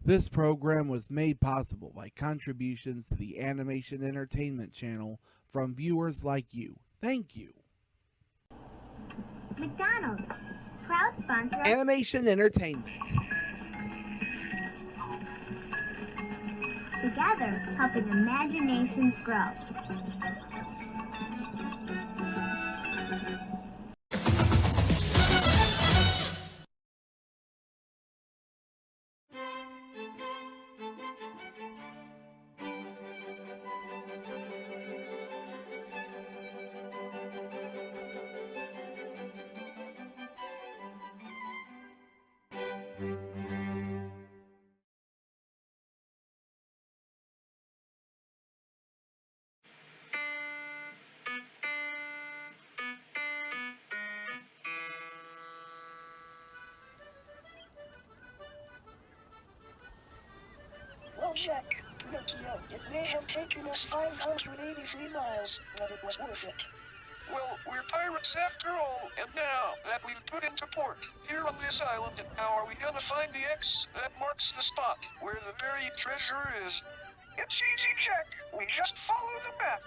This program was made possible by contributions to the Animation Entertainment channel from viewers like you. Thank you. McDonald's, proud sponsor of Animation Entertainment. Together, helping imaginations grow. Well, Jack, Pinocchio, it may have taken us 583 miles, but it was worth it. Well, we're pirates after all, and now that we've put into port here on this island, how are we gonna find the X that marks the spot where the buried treasure is? It's easy, Jack. We just follow the map.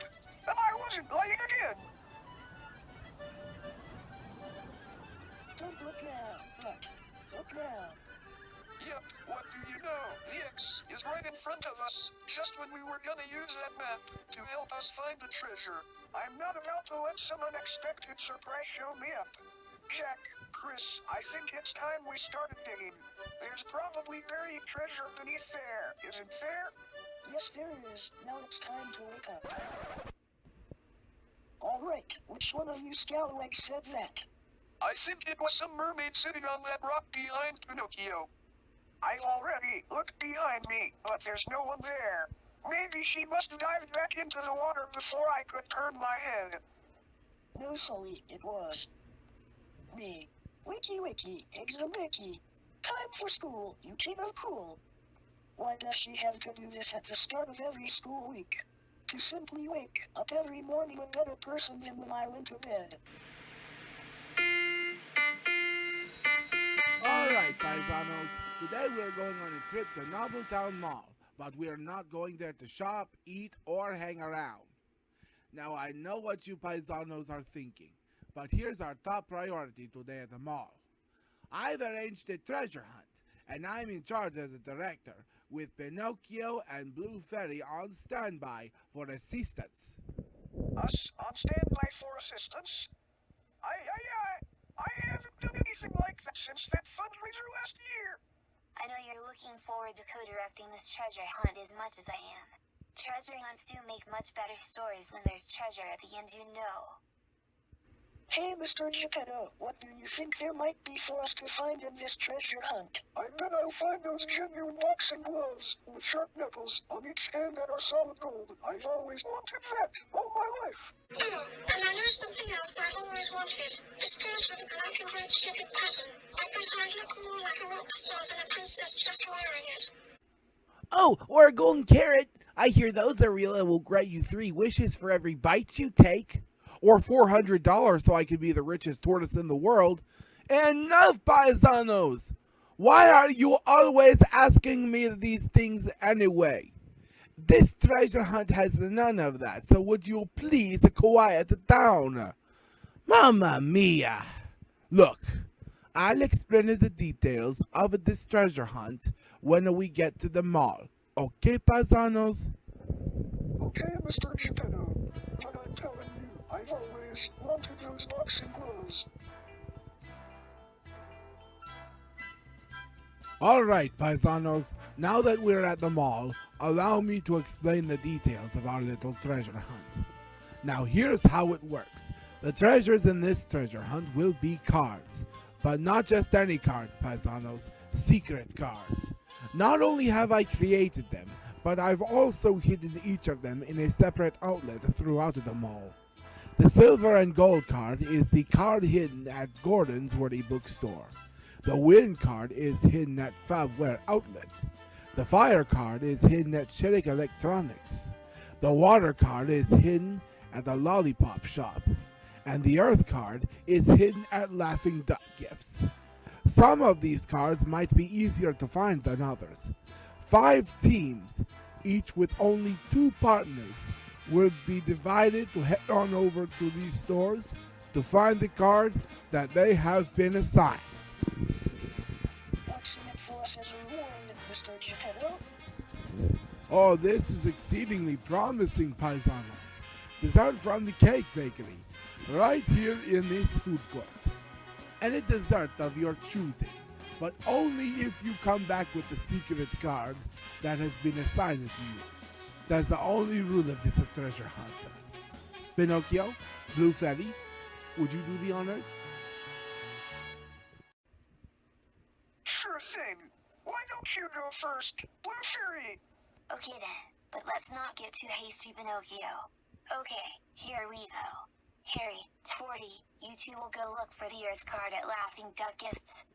And I wasn't lying again. Don't look now, but look now. Yep, what do you know? The X is right in front of us, just when we were gonna use that map to help us find the treasure. I'm not about to let some unexpected surprise show me up. Jack, Chris, I think it's time we started digging. There's probably buried treasure beneath there, isn't there? Yes, there is. Now it's time to wake up. All right, which one of you scalawags said that? I think it was some mermaid sitting on that rock behind Pinocchio. I've already looked behind me, but there's no one there. Maybe she must have dived back into the water before I could turn my head. No, Sully, it was me. Wiki wiki, eggs a Mickey. Time for school, you keep them cool. Why does she have to do this at the start of every school week? To simply wake up every morning a better person than when I went to bed. Alright, paisanos. Today we are going on a trip to Noveltown Mall, but we are not going there to shop, eat, or hang around. Now I know what you paisanos are thinking, but here's our top priority today at the mall. I've arranged a treasure hunt, and I'm in charge as a director, with Pinocchio and Blue Fairy on standby for assistance. Us on standby for assistance? I haven't done anything like that since that fundraiser last year. I know you're looking forward to co-directing this treasure hunt as much as I am. Treasure hunts do make much better stories when there's treasure at the end, you know. Hey, Mr. Gepetto, what do you think there might be for us to find in this treasure hunt? I bet I'll find those genuine boxing gloves with sharp knuckles on each hand that are solid gold. I've always wanted that all my life. Oh, and I know something else I've always wanted. A skirt with a black and red checkered pattern. I bet I'd look more like a rock star than a princess just wearing it. Oh, or a golden carrot. I hear those are real and will grant you 3 wishes for every bite you take. Or $400 so I could be the richest tortoise in the world. Enough, paisanos! Why are you always asking me these things anyway? This treasure hunt has none of that, so would you please quiet down? Mamma mia! Look, I'll explain the details of this treasure hunt when we get to the mall. Okay, paisanos? Okay, Mr. Gepetto, but I'm telling you, I've always wanted those boxing gloves. Alright, paisanos, now that we're at the mall, allow me to explain the details of our little treasure hunt. Now here's how it works. The treasures in this treasure hunt will be cards. But not just any cards, paisanos, secret cards. Not only have I created them, but I've also hidden each of them in a separate outlet throughout the mall. The silver and gold card is the card hidden at Gordon's Wordy Bookstore. The wind card is hidden at Fabware Outlet. The fire card is hidden at Sherick Electronics. The water card is hidden at the Lollipop Shop. And the earth card is hidden at Laughing Duck Gifts. Some of these cards might be easier to find than others, 5 teams, each with only 2 partners, will be divided to head on over to these stores to find the card that they have been assigned. What's in it for us as a reward, Mr. Gepetto? Oh, this is exceedingly promising, paisanos. Dessert from the cake bakery, right here in this food court. Any dessert of your choosing, but only if you come back with the secret card that has been assigned to you. That's the only rule of this treasure hunt. Pinocchio, Blue Fairy, would you do the honors? Sure thing. Why don't you go first, Blue Fairy? Okay then, but let's not get too hasty, Pinocchio. Okay, here we go. Harry, Torty, you two will go look for the Earth card at Laughing Duck Gifts.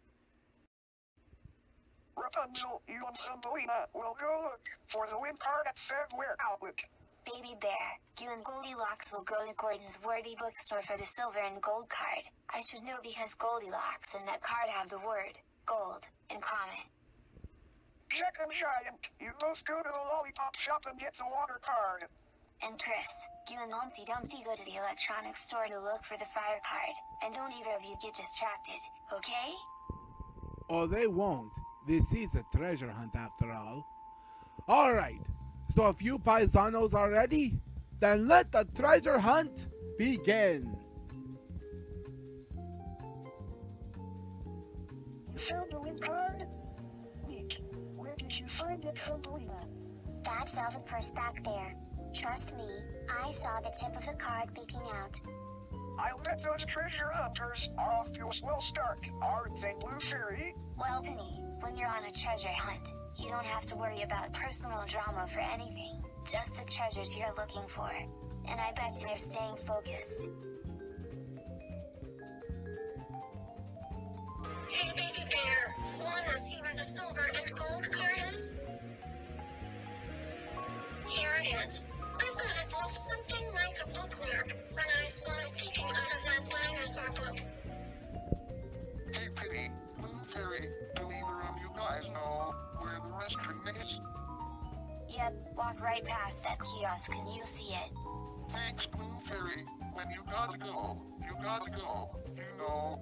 Rapunzel, you and Thumbelina will go look for the wind card at Fairware Outlet. Baby Bear, you and Goldilocks will go to Gordon's Wordy bookstore for the silver and gold card. I should know because Goldilocks and that card have the word gold in common. Jack and Giant, you both go to the lollipop shop and get the water card. And Chris, you and Humpty Dumpty go to the electronics store to look for the fire card. And don't either of you get distracted, okay? Oh, they won't. This is a treasure hunt after all. Alright, so if you paisanos are ready, then let the treasure hunt begin. You found the wind card? Neat. Where did you find it, Thumbelina? That velvet purse back there. Trust me, I saw the tip of the card peeking out. I'll bet those treasure hunters are off to a swell start, aren't they, Blue Fairy? Well, Penny, when you're on a treasure hunt, you don't have to worry about personal drama for anything. Just the treasures you're looking for. And I bet you they're staying focused. Hey, Baby Bear, wanna see where the silver and gold card is? Here it is. I thought it looked something like a bookmark when I saw it peeking out of that dinosaur book. Hey, Penny, Blue Fairy, do either of you guys know where the restroom is? Yep, walk right past that kiosk and you see it. Thanks, Blue Fairy. When you gotta go, you gotta go. You know.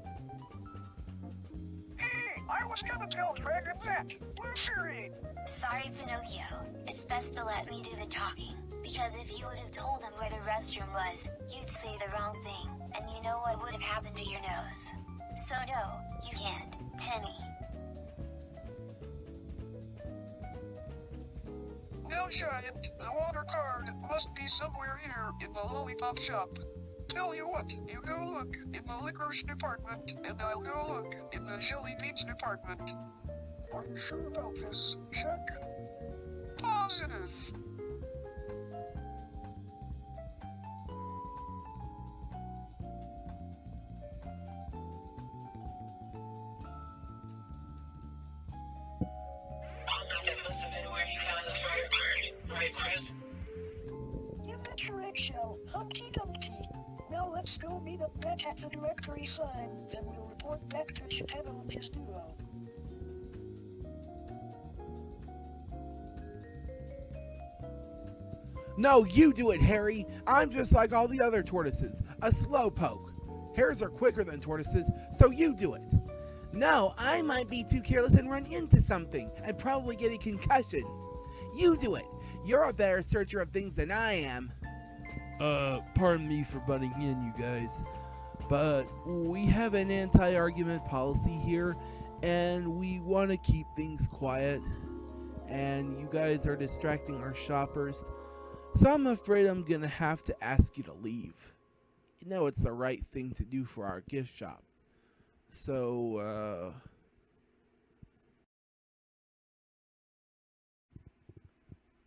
Hey, I was gonna tell Dragon that. Blue Fairy. Sorry, Pinocchio. It's best to let me do the talking. Because if you would have told him where the restroom was, you'd say the wrong thing. And you know what would have happened to your nose. So no, you can't, Penny. Now, Giant, the water card must be somewhere here in the lollipop shop. Tell you what, you go look in the licorice department, and I'll go look in the jelly beans department. Are you sure about this? Check. Positive. I'll bet that must have been where you found the fire card, right, Chris? You bet your eggshell, Humpty Dumpty. Now let's go meet up back at the directory sign, then we'll report back to Gepetto and his duo. No, you do it, Harry. I'm just like all the other tortoises, a slowpoke. Hares are quicker than tortoises, so you do it. No, I might be too careless and run into something and probably get a concussion. You do it. You're a better searcher of things than I am. Pardon me for butting in, you guys, but we have an anti-argument policy here, and we want to keep things quiet, and you guys are distracting our shoppers, so I'm afraid I'm gonna have to ask you to leave. You know it's the right thing to do for our gift shop. So,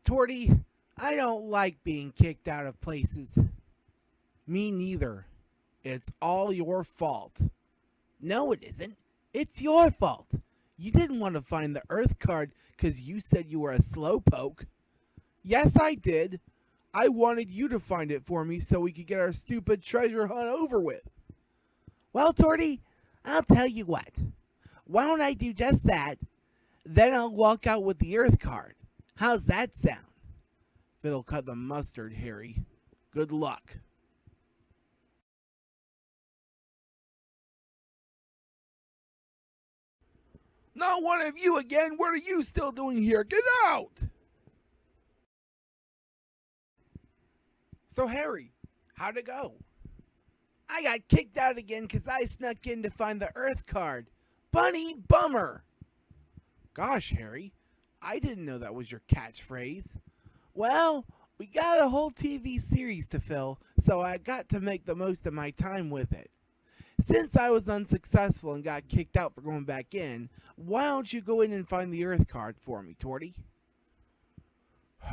Torty, I don't like being kicked out of places. Me neither. It's all your fault. No, it isn't. It's your fault. You didn't want to find the Earth card because you said you were a slowpoke. Yes, I did. I wanted you to find it for me so we could get our stupid treasure hunt over with. Well, Torty, I'll tell you what. Why don't I do just that? Then I'll walk out with the Earth card. How's that sound? That'll cut the mustard, Harry. Good luck. Not one of you again! What are you still doing here? Get out! So, Harry, how'd it go? I got kicked out again because I snuck in to find the Earth card. Bunny bummer! Gosh, Harry, I didn't know that was your catchphrase. Well, we got a whole TV series to fill, so I got to make the most of my time with it. Since I was unsuccessful and got kicked out for going back in, why don't you go in and find the Earth card for me, Torty?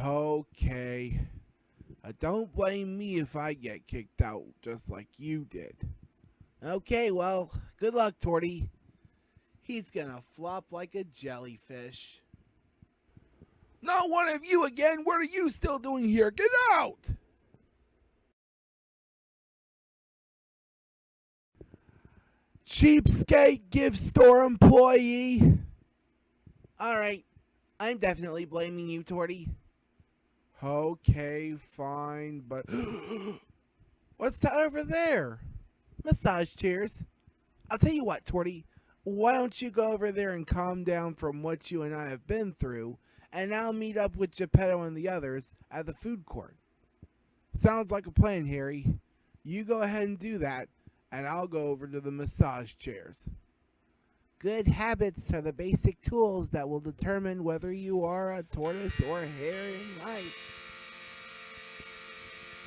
Okay. Don't blame me if I get kicked out just like you did. Okay, well, good luck, Torty. He's gonna flop like a jellyfish. Not one of you again! What are you still doing here? Get out! Cheapskate gift store employee! Alright, I'm definitely blaming you, Torty. Okay, fine, but... What's that over there? Massage chairs. I'll tell you what, Torty. Why don't you go over there and calm down from what you and I have been through, and I'll meet up with Gepetto and the others at the food court. Sounds like a plan, Harry. You go ahead and do that, and I'll go over to the massage chairs. Good habits are the basic tools that will determine whether you are a tortoise or a hare in life.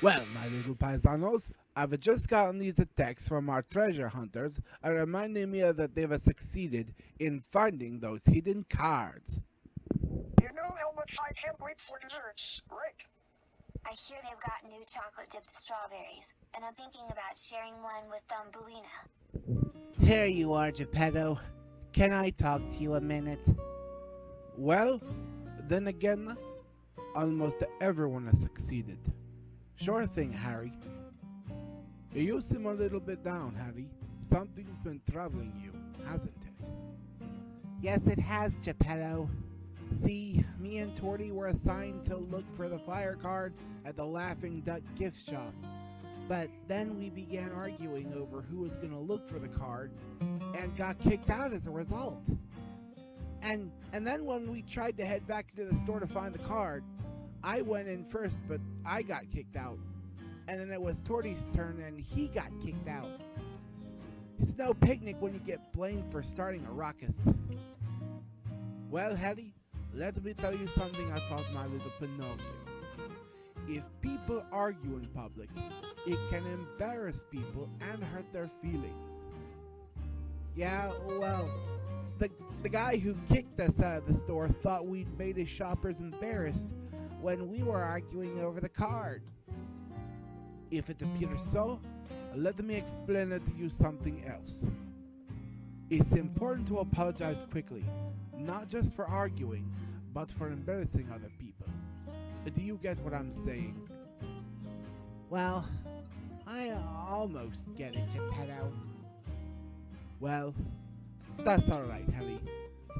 Well, my little paisanos, I've just gotten these texts from our treasure hunters reminding me that they've succeeded in finding those hidden cards. You know how much I can't wait for desserts, right? I hear they've got new chocolate-dipped strawberries, and I'm thinking about sharing one with Thumbelina. Here you are, Gepetto. Can I talk to you a minute? Well, then again, almost everyone has succeeded. Sure thing, Harry. You seem a little bit down, Harry. Something's been troubling you, hasn't it? Yes, it has, Gepetto. See, me and Torty were assigned to look for the fire card at the Laughing Duck gift shop. But then we began arguing over who was going to look for the card and got kicked out as a result. And then when we tried to head back into the store to find the card, I went in first, but I got kicked out. And then it was Torty's turn and he got kicked out. It's no picnic when you get blamed for starting a ruckus. Well, Harry, let me tell you something I taught my little Pinocchio. If people argue in public, it can embarrass people and hurt their feelings. Yeah, well, the guy who kicked us out of the store thought we'd made his shoppers embarrassed when we were arguing over the card. If it appears so, let me explain it to you something else. It's important to apologize quickly, not just for arguing, but for embarrassing other people. Do you get what I'm saying? Well, I almost get it, Gepetto. Well, that's alright, Harry.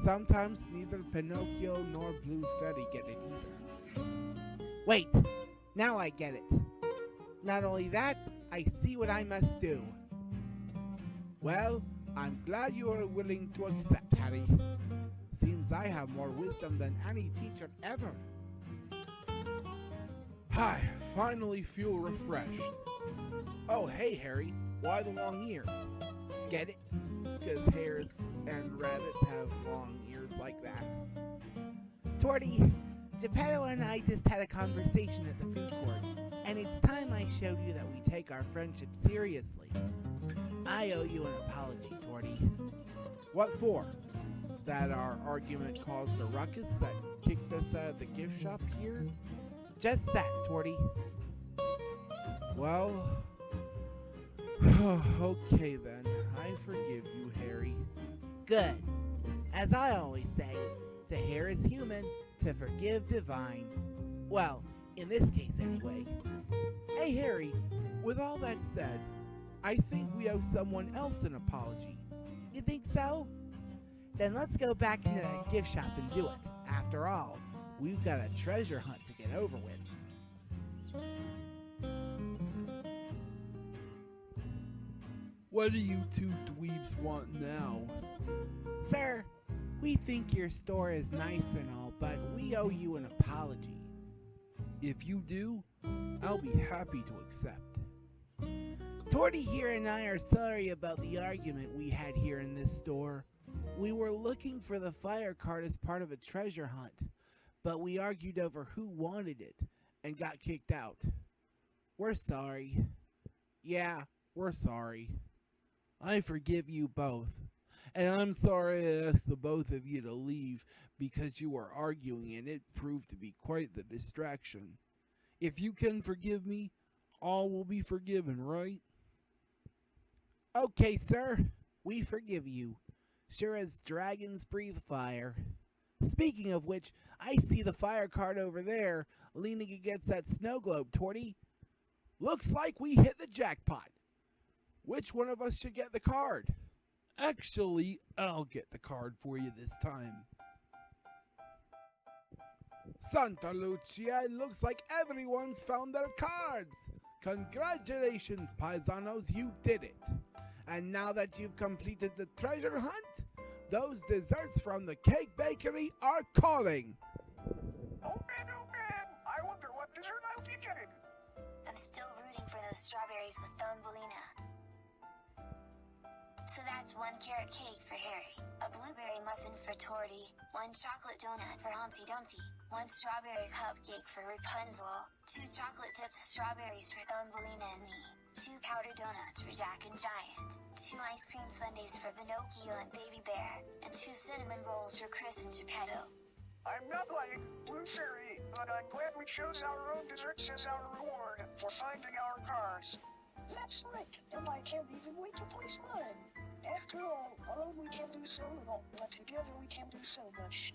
Sometimes neither Pinocchio nor Blue Fairy get it either. Wait, now I get it. Not only that, I see what I must do. Well, I'm glad you are willing to accept, Harry. Seems I have more wisdom than any teacher ever. I finally feel refreshed. Oh, hey, Harry. Why the long ears? Get it? Because hares and rabbits have long ears like that. Torty, Gepetto and I just had a conversation at the food court, and it's time I showed you that we take our friendship seriously. I owe you an apology, Torty. What for? That our argument caused a ruckus that kicked us out of the gift shop here? Just that, Torty. Well, okay then. I forgive you, Harry. Good. As I always say, to err is human, to forgive divine. Well, in this case anyway. Hey, Harry, with all that said, I think we owe someone else an apology. You think so? Then let's go back into the gift shop and do it. After all, we've got a treasure hunt to get over with. What do you two dweebs want now? Sir, we think your store is nice and all, but we owe you an apology. If you do, I'll be happy to accept. Torty here and I are sorry about the argument we had here in this store. We were looking for the fire cart as part of a treasure hunt, but we argued over who wanted it and got kicked out. We're sorry. Yeah, we're sorry. I forgive you both. And I'm sorry I asked the both of you to leave because you were arguing and it proved to be quite the distraction. If you can forgive me, all will be forgiven, right? Okay, sir. We forgive you. Sure as dragons breathe fire. Speaking of which, I see the fire cart over there leaning against that snow globe, Torty. Looks like we hit the jackpot. Which one of us should get the card? Actually, I'll get the card for you this time. Santa Lucia, it looks like everyone's found their cards. Congratulations, paisanos, you did it. And now that you've completed the treasure hunt, those desserts from the cake bakery are calling. Oh man, I wonder what dessert I'll be getting. I'm still rooting for those strawberries with Thumbelina. So that's 1 carrot cake for Harry, a blueberry muffin for Torty, 1 chocolate donut for Humpty Dumpty, 1 strawberry cupcake for Rapunzel, 2 chocolate-dipped strawberries for Thumbelina and me, 2 powdered donuts for Jack and Giant, 2 ice cream sundaes for Pinocchio and Baby Bear, and 2 cinnamon rolls for Chris and Gepetto. I'm not like Blue Fairy, but I'm glad we chose our own desserts as our reward for finding our cars. That's right, and I can't even wait to place mine. After all, alone we can do so little, but together we can do so much.